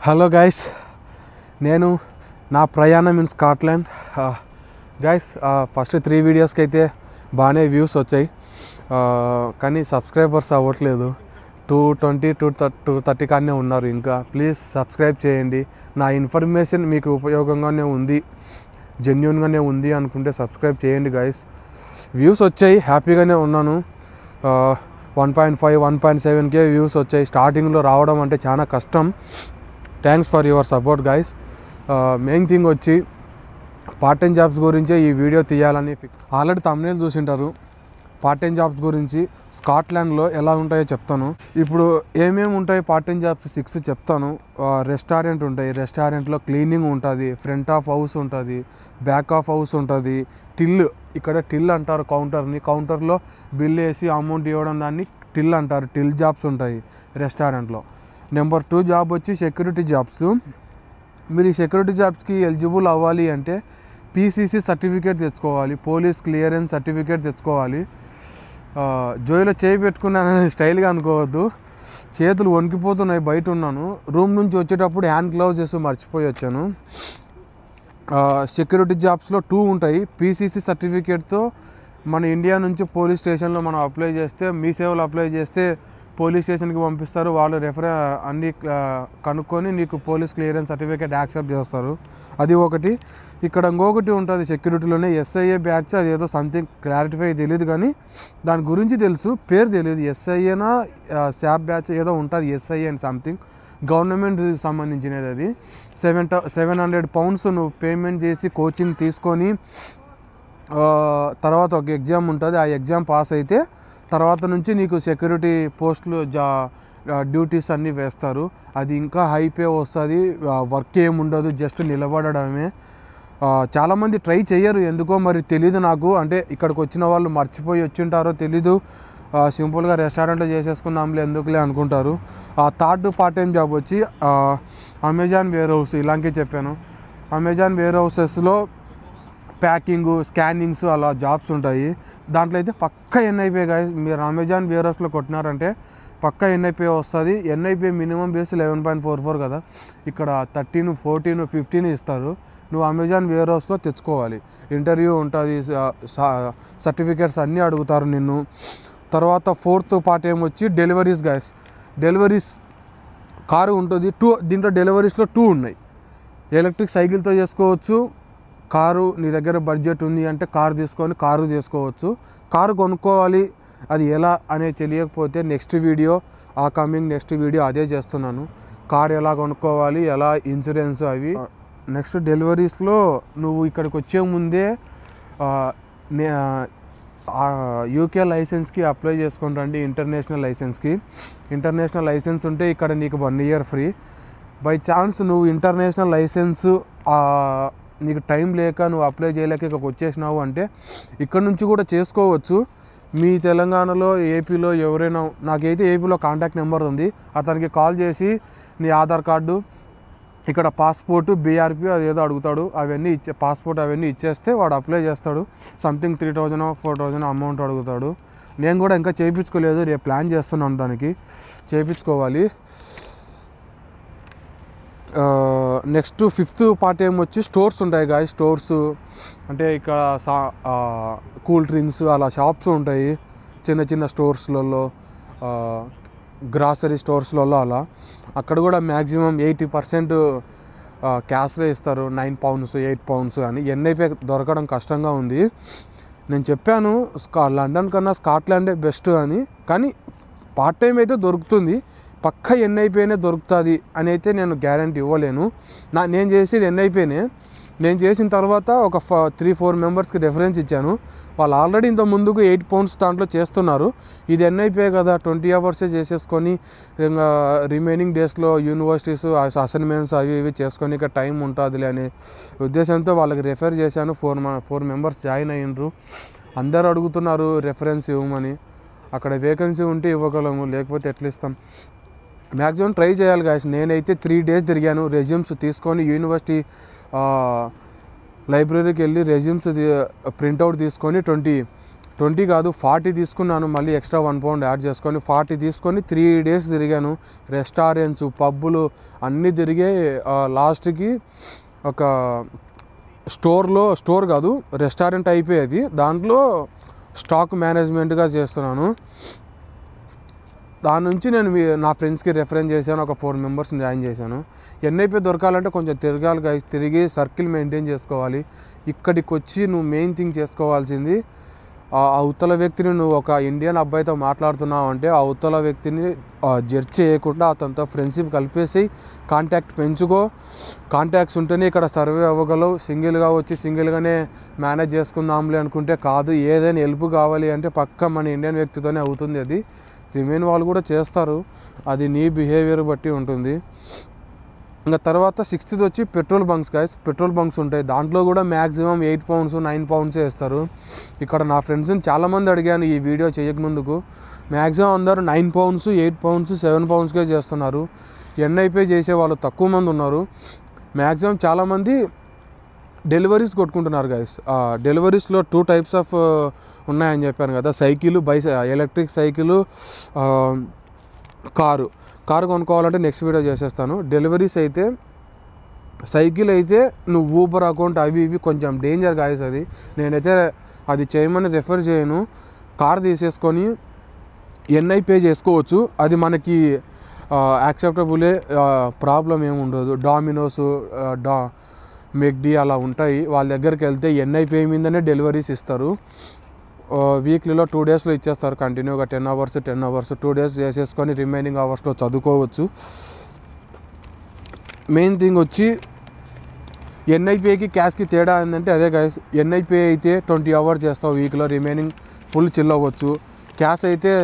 Hello guys, నేను నా ప్రయాణం ఇన్ స్కాట్లాండ్. గైస్, ఫస్ట్ 3 వీడియోస్కి అయితే బాగానే వ్యూస్ వచ్చాయి, కానీ సబ్స్క్రైబర్స్ అవ్వట్లేదు. 220 230 కానీ ఉన్నారు. ఇంకా ప్లీజ్ సబ్స్క్రైబ్ చేయండి. నా ఇన్ఫర్మేషన్ మీకు ఉపయోగంగానే ఉంది, జెన్యూన్గానే ఉంది అనుకుంటే సబ్స్క్రైబ్ చేయండి గైస్. వ్యూస్ వచ్చాయి, హ్యాపీగానే ఉన్నాను. 1.5 1.7K వ్యూస్ వచ్చాయి. స్టార్టింగ్లో రావడం అంటే చాలా కష్టం. Thanks for your support guys. Main thing వచ్చి పార్ట్ టైం జాబ్స్ గురించే ఈ వీడియో తీయాలని ఆల్రెడీ థంబ్నెయిల్ చూసింటారు. పార్ట్ టైం జాబ్స్ గురించి స్కాట్లాండ్లో ఎలా ఉంటాయో చెప్తాను. ఇప్పుడు ఏమేమి ఉంటాయి పార్ట్ టైం జాబ్స్ 6 చెప్తాను. రెస్టారెంట్ ఉంటాయి, రెస్టారెంట్లో క్లీనింగ్ ఉంటుంది, ఫ్రంట్ ఆఫ్ హౌస్ ఉంటుంది, బ్యాక్ ఆఫ్ హౌస్ ఉంటుంది, టిల్, ఇక్కడ టిల్ అంటారు కౌంటర్ని. కౌంటర్లో బిల్ వేసి అమౌంట్ ఇవ్వడం దాన్ని టిల్ అంటారు. టిల్ జాబ్స్ ఉంటాయి రెస్టారెంట్లో. నెంబర్ 2 జాబ్ వచ్చి సెక్యూరిటీ జాబ్స్. మీరు ఈ సెక్యూరిటీ జాబ్స్కి ఎలిజిబుల్ అవ్వాలి అంటే పీసీసీ సర్టిఫికేట్ తెచ్చుకోవాలి, పోలీస్ క్లియరెన్స్ సర్టిఫికేట్ తెచ్చుకోవాలి. జోయిలో చేయి పెట్టుకున్నానని స్టైల్గా అనుకోవద్దు, చేతులు వణికిపోతున్నాయి. బయట ఉన్నాను, రూమ్ నుంచి వచ్చేటప్పుడు హ్యాండ్ గ్లౌజెస్ మర్చిపోయి వచ్చాను. సెక్యూరిటీ జాబ్స్లో 2 ఉంటాయి. పీసీసీ సర్టిఫికేట్తో మన ఇండియా నుంచి పోలీస్ స్టేషన్లో మనం అప్లై చేస్తే, మీ సేవలు అప్లై చేస్తే పోలీస్ స్టేషన్కి పంపిస్తారు. వాళ్ళు అన్నీ కనుక్కొని నీకు పోలీస్ క్లియరెన్స్ సర్టిఫికేట్ యాక్సెప్ట్ చేస్తారు. అది ఒకటి. ఇక్కడ ఇంకొకటి ఉంటుంది సెక్యూరిటీలోనే, ఎస్ఐఏ బ్యాచ్. అది ఏదో సంథింగ్ క్లారిఫై తెలియదు, కానీ దాని గురించి తెలుసు, పేరు తెలియదు. ఎస్ఐఏనా శాప్ బ్యాచ్ ఏదో ఉంటుంది, ఎస్ఐఏ అండ్ సంథింగ్, గవర్నమెంట్ సంబంధించినది. అది 700 pounds నువ్వు పేమెంట్ చేసి కోచింగ్ తీసుకొని తర్వాత ఒక ఎగ్జామ్ ఉంటుంది. ఆ ఎగ్జామ్ పాస్ అయితే తర్వాత నుంచి నీకు సెక్యూరిటీ పోస్టులు డ్యూటీస్ అన్నీ వేస్తారు. అది ఇంకా హై పే వస్తుంది. వర్క్ ఏముండదు, జస్ట్ నిలబడడమే. చాలామంది ట్రై చేయరు, ఎందుకో మరి తెలీదు నాకు. అంటే ఇక్కడికి వచ్చిన వాళ్ళు మర్చిపోయి వచ్చింటారో తెలీదు, సింపుల్గా రెస్టారెంట్లో చేసేసుకున్నాంలే ఎందుకులే అనుకుంటారు. థర్డ్ పార్ట్ టైం జాబ్ వచ్చి అమెజాన్ వేర్ హౌస్. ఇలాంటివి చెప్పాను. అమెజాన్ వేర్ హౌసెస్లో ప్యాకింగ్, స్కానింగ్స్ అలా జాబ్స్ ఉంటాయి. దాంట్లో అయితే పక్కా ఎన్ఐపీ గాయస్. మీరు అమెజాన్ వేర్ హౌస్లో కొట్టినారంటే పక్కా ఎన్ఐపీ వస్తుంది. ఎన్ఐపీ మినిమం బేస్ 11.44 కదా, ఇక్కడ 13, 14, 15 ఇస్తారు. నువ్వు అమెజాన్ వేర్ హౌస్లో తెచ్చుకోవాలి. ఇంటర్వ్యూ ఉంటుంది, సర్టిఫికేట్స్ అన్నీ అడుగుతారు నిన్ను. తర్వాత 4th పార్ట్ టైం వచ్చి డెలివరీస్ గాయస్. డెలివరీస్ కారు ఉంటుంది. దీంట్లో డెలివరీస్లో 2 ఉన్నాయి. ఎలక్ట్రిక్ సైకిల్తో చేసుకోవచ్చు. కారు నీ దగ్గర బడ్జెట్ ఉంది అంటే కారు తీసుకొని కారు చేసుకోవచ్చు. కారు కొనుక్కోవాలి, అది ఎలా అనేది తెలియకపోతే నెక్స్ట్ వీడియో అదే చేస్తున్నాను. కారు ఎలా కొనుక్కోవాలి, ఎలా ఇన్సూరెన్స్ అవి. నెక్స్ట్ డెలివరీస్లో నువ్వు ఇక్కడికి వచ్చే ముందే యూకే లైసెన్స్కి అప్లై చేసుకొని రండి. ఇంటర్నేషనల్ లైసెన్స్ ఉంటే ఇక్కడ నీకు 1 year ఫ్రీ. బై ఛాన్స్ నువ్వు ఇంటర్నేషనల్ లైసెన్స్ నీకు టైం లేక నువ్వు అప్లై చేయలేక ఇక్కడికి వచ్చేసినావు అంటే ఇక్కడ నుంచి కూడా చేసుకోవచ్చు. మీ తెలంగాణలో, ఏపీలో ఎవరైనా, నాకైతే ఏపీలో కాంటాక్ట్ నెంబర్ ఉంది, అతనికి కాల్ చేసి నీ ఆధార్ కార్డు, ఇక్కడ పాస్పోర్టు, బీఆర్పీ అది ఏదో అడుగుతాడు, అవన్నీ పాస్పోర్ట్ అవన్నీ ఇచ్చేస్తే వాడు అప్లై చేస్తాడు. సంథింగ్ 3,000 4,000 అమౌంట్ అడుగుతాడు. నేను కూడా ఇంకా చేయించుకోలేదు, రేపు ప్లాన్ చేస్తున్నాను దానికి, చేయించుకోవాలి. నెక్స్ట్ 5th పార్ట్ టైం వచ్చి స్టోర్స్ ఉంటాయి గాయ. స్టోర్స్ అంటే ఇక్కడ కూల్ డ్రింక్స్ అలా షాప్స్ ఉంటాయి, చిన్న చిన్న స్టోర్స్లలో, గ్రాసరీ స్టోర్స్లలో అలా. అక్కడ కూడా మ్యాక్సిమం 80% క్యాష్లో ఇస్తారు. 9 pounds 8 pounds అని. ఎన్ఐపీ దొరకడం కష్టంగా ఉంది. నేను చెప్పాను లండన్ కన్నా స్కాట్లాండే బెస్ట్ అని, కానీ పార్ట్ టైం అయితే దొరుకుతుంది. పక్కా ఎన్ఐపీనే దొరుకుతుంది అని అయితే నేను గ్యారంటీ ఇవ్వలేను. నేను చేసేది ఎన్ఐపీనే. నేను చేసిన తర్వాత ఒక 3-4 మెంబర్స్కి రెఫరెన్స్ ఇచ్చాను. వాళ్ళు ఆల్రెడీ ఇంత ముందుకు 8 pounds దాంట్లో చేస్తున్నారు. ఇది ఎన్ఐపీ కదా, 20 hours చేసేసుకొని ఇంకా రిమైనింగ్ డేస్లో యూనివర్సిటీస్ అసైన్మెంట్స్ అవి ఇవి చేసుకొని ఇక టైం ఉంటుందిలే అనే ఉద్దేశంతో వాళ్ళకి రెఫర్ చేశాను. 4 members జాయిన్ అయ్యిండ్రు. అందరు అడుగుతున్నారు రెఫరెన్స్ ఇవ్వమని. అక్కడ వేకెన్సీ ఉంటే ఇవ్వగలము, లేకపోతే ఎట్లా ఇస్తాం. మ్యాక్సిమం ట్రై చేయాలి గాయస్. నేనైతే 3 days తిరిగాను. రెజ్యూమ్స్ తీసుకొని యూనివర్సిటీ లైబ్రరీకి వెళ్ళి రెజ్యూమ్స్ ప్రింట్అవుట్ తీసుకొని 20 కాదు 40 తీసుకున్నాను, మళ్ళీ ఎక్స్ట్రా 1 పౌండ్ యాడ్ చేసుకొని 40 తీసుకొని 3 days తిరిగాను. రెస్టారెంట్స్, పబ్బులు అన్నీ తిరిగే లాస్ట్కి ఒక స్టోర్ కాదు రెస్టారెంట్ అయిపోయేది, దాంట్లో స్టాక్ మేనేజ్మెంట్గా చేస్తున్నాను. దాని నుంచి నేను నా ఫ్రెండ్స్కి రెఫరెన్స్ చేశాను, ఒక 4 మెంబర్స్ని జాయిన్ చేశాను. ఎన్ఐపి దొరకాలంటే కొంచెం తిరగాలి గైస్, తిరిగి సర్కిల్ మెయింటైన్ చేసుకోవాలి. ఇక్కడికి వచ్చి నువ్వు మెయిన్ థింగ్ చేసుకోవాల్సింది, అవతల వ్యక్తిని నువ్వు ఒక ఇండియన్ అబ్బాయితో మాట్లాడుతున్నావు అంటే అవతల వ్యక్తిని జడ్జ్ చేయకుండా అతనితో ఫ్రెండ్షిప్ కలిపేసి కాంటాక్ట్ పెంచుకో. కాంటాక్ట్స్ ఉంటేనే ఇక్కడ సర్వే అవ్వగలవు. సింగిల్గా వచ్చి సింగిల్గానే మేనేజ్ చేసుకుందాంలే అనుకుంటే కాదు. ఏదైనా హెల్ప్ కావాలి అంటే పక్కా మన ఇండియన్ వ్యక్తితోనే అవుతుంది. అది రిమైన్ వాళ్ళు కూడా చేస్తారు, అది నీ బిహేవియర్ బట్టి ఉంటుంది. ఇంకా తర్వాత 6th వచ్చి petrol bunks guys. Petrol bunks ఉంటాయి, దాంట్లో కూడా మ్యాక్సిమం 8 pounds 9 pounds వేస్తారు. ఇక్కడ నా ఫ్రెండ్స్ని చాలామంది అడిగాను ఈ వీడియో చేయకముందుకు, మ్యాక్సిమం అందరూ 9 pounds 8 pounds 7 poundsకే చేస్తున్నారు. ఎన్ఐపీ చేసే వాళ్ళు తక్కువ మంది ఉన్నారు. మ్యాక్సిమం చాలామంది డెలివరీస్ కొట్టుకుంటున్నారు గైస్. డెలివరీస్లో 2 types ఆఫ్ ఉన్నాయని చెప్పాను కదా, సైకిల్, ఎలక్ట్రిక్ సైకిల్, కారు కొనుక్కోవాలంటే నెక్స్ట్ వీడియో చేసేస్తాను. డెలివరీస్ అయితే సైకిల్ అయితే నువ్వు ఊబర్ అకౌంట్ అవి ఇవి కొంచెం డేంజర్ గాయస్, అది నేనైతే అది చేయమని రెఫర్ చేయను. కార్ తీసేసుకొని ఎన్ఐ పే చేసుకోవచ్చు, అది మనకి యాక్సెప్టబులే, ప్రాబ్లం ఏమి ఉండదు. డామినోస్, మెక్డీ అలా ఉంటాయి, వాళ్ళ దగ్గరికి వెళ్తే ఎన్ఐ పే మీదనే డెలివరీస్ ఇస్తారు. వీక్లీలో 2 daysలో ఇచ్చేస్తారు కంటిన్యూగా 10 hours 2 days చేసేసుకొని రిమైనింగ్ అవర్స్లో చదువుకోవచ్చు. మెయిన్ థింగ్ వచ్చి ఎన్ఐపిఐకి క్యాష్కి తేడా ఏంటంటే అదే గైస్, ఎన్ఐపిఐ అయితే 20 hours చేస్తావు వీక్లో, రిమైనింగ్ ఫుల్ చిల్ అవ్వచ్చు. క్యాష్ అయితే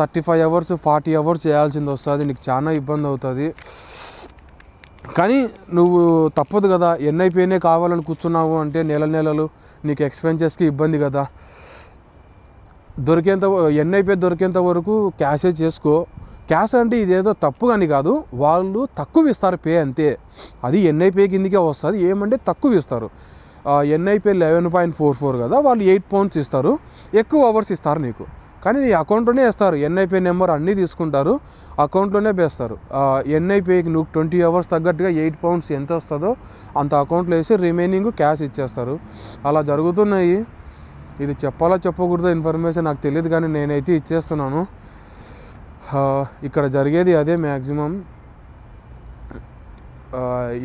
35 hours 40 hours చేయాల్సింది వస్తుంది, నీకు చాలా ఇబ్బంది అవుతుంది. కానీ నువ్వు తప్పదు కదా, ఎన్ఐపిఐనే కావాలని కూర్చున్నావు అంటే నెలలు నీకు ఎక్స్పెన్సెస్కి ఇబ్బంది కదా. ఎన్ఐపి దొరికేంత వరకు క్యాషే చేసుకో. క్యాష్ అంటే ఇదేదో తప్పు కానీ కాదు, వాళ్ళు తక్కువ ఇస్తారు పే అంతే, అది ఎన్ఐపి కిందకే వస్తుంది. ఏమంటే తక్కువ ఇస్తారు, ఎన్ఐపి 11.44 కదా, వాళ్ళు 8 pounds ఇస్తారు, ఎక్కువ అవర్స్ ఇస్తారు నీకు. కానీ నీ అకౌంట్లోనే వేస్తారు, ఎన్ఐపి నెంబర్ అన్నీ తీసుకుంటారు, అకౌంట్లోనే వేస్తారు. ఎన్ఐపికి నువ్వు 20 hours తగ్గట్టుగా 8 pounds ఎంత వస్తుందో అంత అకౌంట్లో వేసి రిమైనింగ్ క్యాష్ ఇచ్చేస్తారు. అలా జరుగుతున్నాయి. ఇది చెప్పాలా చెప్పకూడదో ఇన్ఫర్మేషన్ నాకు తెలియదు, కానీ నేనైతే ఇచ్చేస్తున్నాను. ఇక్కడ జరిగేది అదే మ్యాక్సిమం.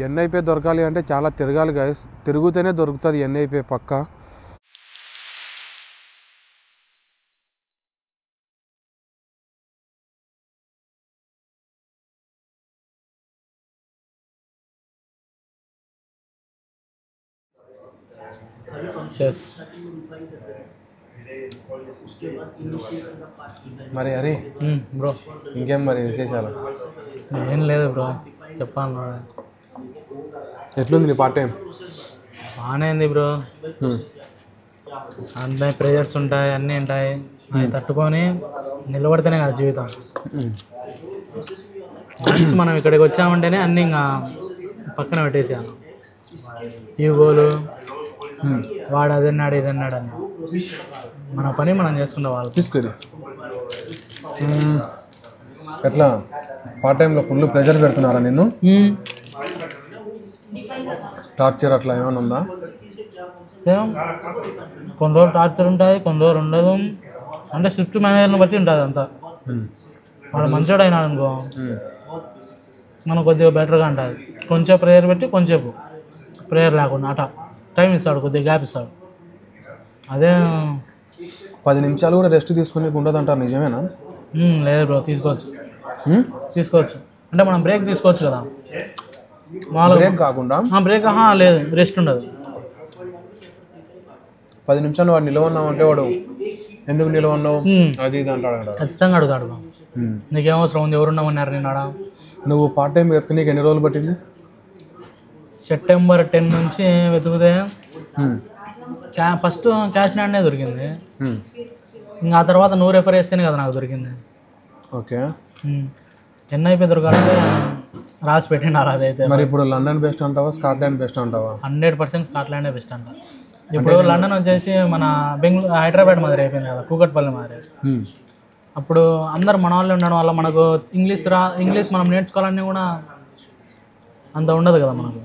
ఎన్ఐపి దొరకాలి అంటే చాలా తిరగాలి గైస్, తిరుగుతూనే దొరుకుతుంది ఎన్ఐపి పక్కా. మరి అరే బ్రో ఇంకేం మరి విశేషాలు? ఏం లేదు బ్రో, చెప్పాను. ఎట్లుంది నీ పార్ట్ టైం? బాగానే ఉంది బ్రో, అన్నీ ప్రెజర్స్ ఉంటాయి, అన్నీ ఉంటాయి, అవి తట్టుకొని నిలబడితేనే కదా జీవితం. మనం ఇక్కడికి వచ్చామంటేనే అన్నీ ఇంకా పక్కన పెట్టేసాను. ఈగోలు, వాడు అదన్నాడు ఇదన్నాడు అని, మన పని మనం చేసుకుంటే వాళ్ళు తీసుకుని. ఎట్లా పార్ట్ టైంలో ఫుల్ ప్రెజర్ పెడుతున్నారా నిన్ను? టార్చర్ అట్లా ఏమైనా ఉందా? కొన్ని రోజులు టార్చర్ ఉంటుంది, కొన్ని రోజులు ఉండదు. అంటే షిఫ్ట్ మేనేజర్ని బట్టి ఉంటుంది అంతా. వాడు మంచివాడు అయినాడు అనుకో, మనం కొద్దిగా బెటర్గా ఉంటుంది. కొంచెం ప్రేయర్ పెట్టి కొంచెంసేపు ప్రేయర్ లేకుండా అట టైం ఇస్తాడు, కొద్దిగా గ్యాప్ ఇస్తాడు. అదే 10 నిమిషాలు కూడా రెస్ట్ తీసుకుని ఉండదు అంటారు, నిజమేనా? లేదు బ్రో, తీసుకోవచ్చు. అంటే మనం బ్రేక్ తీసుకోవచ్చు కదా. బ్రేక్ కాకుండా బ్రేక్ లేదు, రెస్ట్ ఉండదు. 10 నిమిషాలు వాడు నిలవన్నావు అంటే వాడు ఎందుకు నిలవన్నావు అది ఇది అంటాడు, ఖచ్చితంగా అడుగుతాడు. నీకేమవసరం ఉంది, ఎవరున్నామన్నారు నేను ఆడ. నువ్వు పార్ట్ టైం వెతికి నీకు ఎన్ని రోజులు పట్టింది? September 10 నుంచి వెతుకుతే ఫస్ట్ క్యాష్ హ్యాండే దొరికింది. ఇంకా ఆ తర్వాత నువ్వు రెఫర్ చేస్తేనే కదా నాకు దొరికింది. ఓకే, ఎన్ఐపి దొరకాలంటే రాసి పెట్టినారు. అదైతే మరి ఇప్పుడు లండన్ బెస్ట్ అంటావా, స్కాట్లాండ్ బెస్ట్ అంటావా? 100% స్కాట్లాండే బెస్ట్ అంట. ఇప్పుడు లండన్ వచ్చేసి మన బెంగళూరు హైదరాబాద్ మాదిరి అయిపోయింది కదా, కూకట్పల్లి మాదిరి. అప్పుడు అందరు మన వాళ్ళు ఉండడం వల్ల మనకు ఇంగ్లీష్ మనం నేర్చుకోవాలని కూడా అంత ఉండదు కదా మనకు.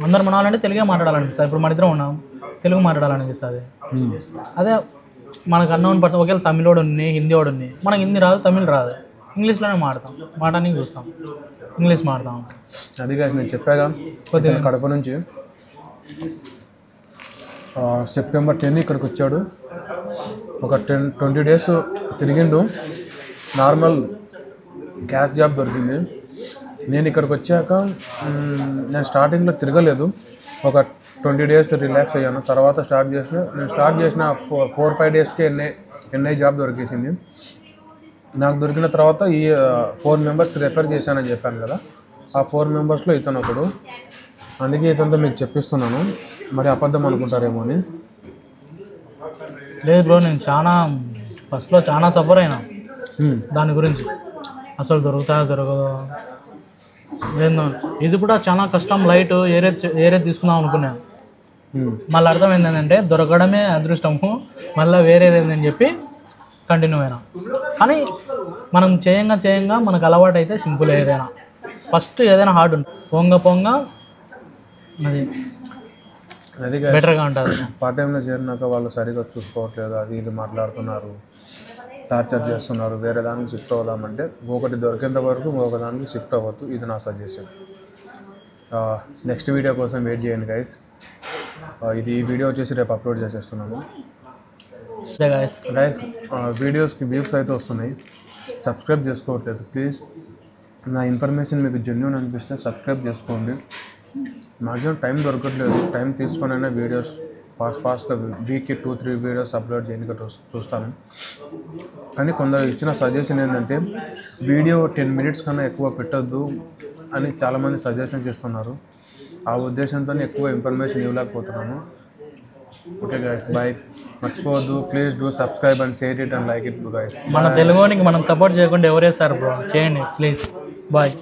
అందరు మన వాళ్ళంటే తెలుగే మాట్లాడాలనిపిస్తుంది. ఇప్పుడు మన ఇద్దరం ఉన్నాం, తెలుగు మాట్లాడాలనిపిస్తుంది. అదే మనకు అన్నోన్ పర్సన్ ఒకవేళ తమిళోడు ఉన్నాయి, హిందీ వాడు ఉన్నాయి, మనకు హిందీ రాదు, తమిళ్ రాదు, ఇంగ్లీష్లోనే మాట్లాడడానికి చూస్తాం, ఇంగ్లీష్ మాట్లాడతాం. అది కాదు నేను చెప్పాగా కొద్దిగా కడప నుంచి సెప్టెంబర్ 10 ఇక్కడికి వచ్చాడు. ఒక 20 డేస్ తిరిగిండు. నార్మల్ క్యాష్ జాబ్ దొరికింది. నేను ఇక్కడికి వచ్చాక నేను స్టార్టింగ్లో తిరగలేదు, ఒక 20 డేస్ రిలాక్స్ అయ్యాను. తర్వాత నేను స్టార్ట్ చేసిన 4-5 డేస్కి ఎన్ఐ జాబ్ దొరికేసింది. నాకు దొరికిన తర్వాత ఈ 4 మెంబర్స్కి రెఫర్ చేశానని చెప్పాను కదా, ఆ 4 మెంబర్స్లో ఇతను ఒకడు. అందుకే ఇతనితో మీకు చెప్పిస్తున్నాను, మరి అబద్ధం అనుకుంటారేమో అని. లేదు బ్రో, నేను ఫస్ట్లో చాలా సఫర్ అయినా దాని గురించి. అసలు దొరకదో ఏందో, ఇది కూడా చాలా కష్టం. లైట్ ఏరే తీసుకుందాం అనుకున్నాను. మళ్ళీ అర్థమైంది ఏంటంటే దొరకడమే అదృష్టము, మళ్ళీ వేరేది ఏందని చెప్పి కంటిన్యూ అయినా. కానీ మనం చేయంగా మనకు అలవాటు అయితే సింపుల్. ఏదైనా ఫస్ట్ ఏదైనా హార్డ్ ఉంటుంది, పొంగ అది బెటర్గా ఉంటుంది. పార్ట్ టైంలో చేరినాక వాళ్ళు సరిగ్గా చూసుకోవట్లేదు, అది ఇది మాట్లాడుతున్నారు, టార్చర్ చేస్తున్నారు, వేరే దానికి షిఫ్ట్ అవుదామంటే ఒకటి దొరికేంత వరకు ఒక దానికి షిఫ్ట్ అవ్వద్దు. ఇది నా సజెషన్. నెక్స్ట్ వీడియో కోసం వెయిట్ చేయండి గైస్. ఈ వీడియో వచ్చేసి రేపు అప్లోడ్ చేసేస్తున్నాను గైస్. వీడియోస్కి వ్యూస్ అయితే వస్తున్నాయి, సబ్స్క్రైబ్ చేసుకోవట్లేదు. ప్లీజ్ నా ఇన్ఫర్మేషన్ మీకు జెన్యూన్ అనిపిస్తే సబ్స్క్రైబ్ చేసుకోండి. మాక్సిమం టైం దొరకట్లేదు, టైం తీసుకొనైనా వీడియోస్ ఫాస్ట్గా వీక్కి 2-3 వీడియోస్ అప్లోడ్ చేయడానికి చూస్తాను. కానీ కొందరు ఇచ్చిన సజెషన్ ఏంటంటే వీడియో 10 మినిట్స్ కన్నా ఎక్కువ పెట్టొద్దు అని చాలామంది సజెషన్స్ ఇస్తున్నారు. ఆ ఉద్దేశంతో ఎక్కువ ఇన్ఫర్మేషన్ ఇవ్వలేకపోతున్నాను. Okay guys, bye. మర్చిపోవద్దు, please do subscribe and share it and like it guys. మన తెలుగునికి మనం సపోర్ట్ చేయకుండా ఎవరేస్తారు బ్రో, చేయండి ప్లీజ్. బాయ్.